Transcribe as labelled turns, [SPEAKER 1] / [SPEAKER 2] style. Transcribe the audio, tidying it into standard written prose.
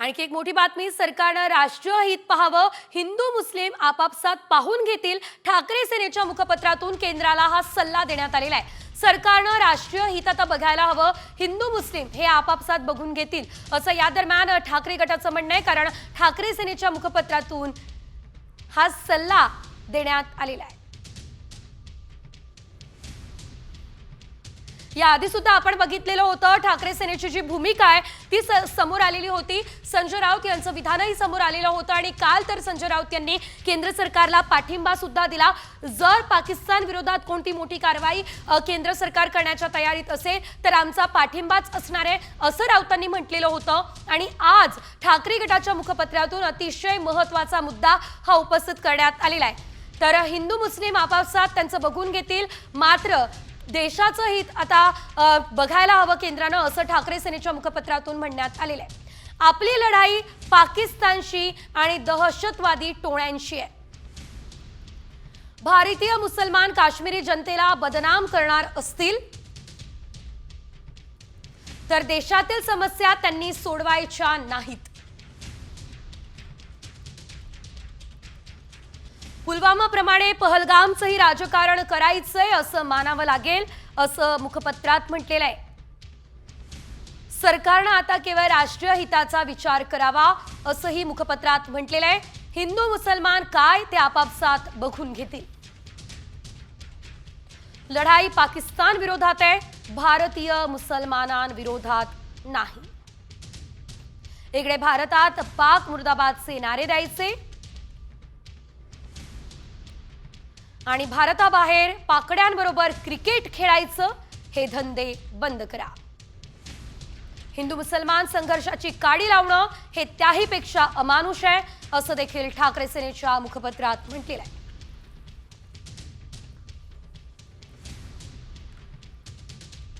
[SPEAKER 1] आणखी एक मोठी बातमी, सरकारनं राष्ट्रीय हित पाहावं, हिंदू मुस्लिम आपापसात पाहून घेतील, ठाकरे सेनेच्या मुखपत्रातून केंद्राला हा सल्ला देण्यात आलेला आहे। सरकारनं राष्ट्रीय हित आता बघायला हवं, हिंदू मुस्लिम हे आपापसात बघून घेतील असं या दरम्यान ठाकरे गटाचं म्हणणं आहे, कारण ठाकरे सेनेच्या मुखपत्रातून हा सल्ला देण्यात आलेला आहे। याआधी सुद्धा आपण बघितलेलं होतं, ठाकरे सेनेची जी भूमिका आहे ती समोर आलेली होती। संजय राऊत यांचं विधानही समोर आलेलं होतं आणि काल तर संजय राऊत यांनी केंद्र सरकारला पाठिंबा सुद्धा दिला। जर पाकिस्तान विरोधात कोणती मोठी कारवाई केंद्र सरकार करण्याच्या तयारीत असेल तर आमचा पाठिंबाच असणार आहे असं राऊतांनी म्हटलेलं होतं। आणि आज ठाकरे गटाच्या मुखपत्रातून अतिशय महत्त्वाचा मुद्दा हा उपस्थित करण्यात आलेला आहे। तर हिंदू मुस्लिम आपापसात त्यांचं बघून घेतील, मात्र देशाचं हित आता बघायला हवं केंद्रानं असं ठाकरे सेनेच्या मुखपत्रातून म्हणण्यात आलेलं आहे। आपली लढाई पाकिस्तानशी आणि दहशतवादी टोळ्यांशी आहे। भारतीय मुसलमान काश्मीरी जनतेला बदनाम करणार असतील तर देशातील समस्या त्यांनी सोडवायच्या नाहीत। पुलवामा प्रमाणे पहलगामचंही राजकारण करायचंय असं मानावं लागेल असं मुखपत्रात म्हटलेलं आहे। सरकारनं आता केवळ राष्ट्रीय हिताचा विचार करावा असंही मुखपत्रात म्हटलेलं आहे। हिंदू मुसलमान काय ते आपापसात बघून घेतील। लढाई पाकिस्तान विरोधात आहे, भारतीय मुसलमानांविरोधात नाही। इकडे भारतात पाक मुर्दाबादचे नारे द्यायचे आणि भारताबाहेर पाकड्यांबरोबर क्रिकेट खेळायचं हे धंदे बंद करा। हिंदू मुसलमान संघर्षाची काडी लावणं हे त्याहीपेक्षा अमानुष आहे असं देखील ठाकरे सेनेच्या मुखपत्रात म्हटलेलं आहे।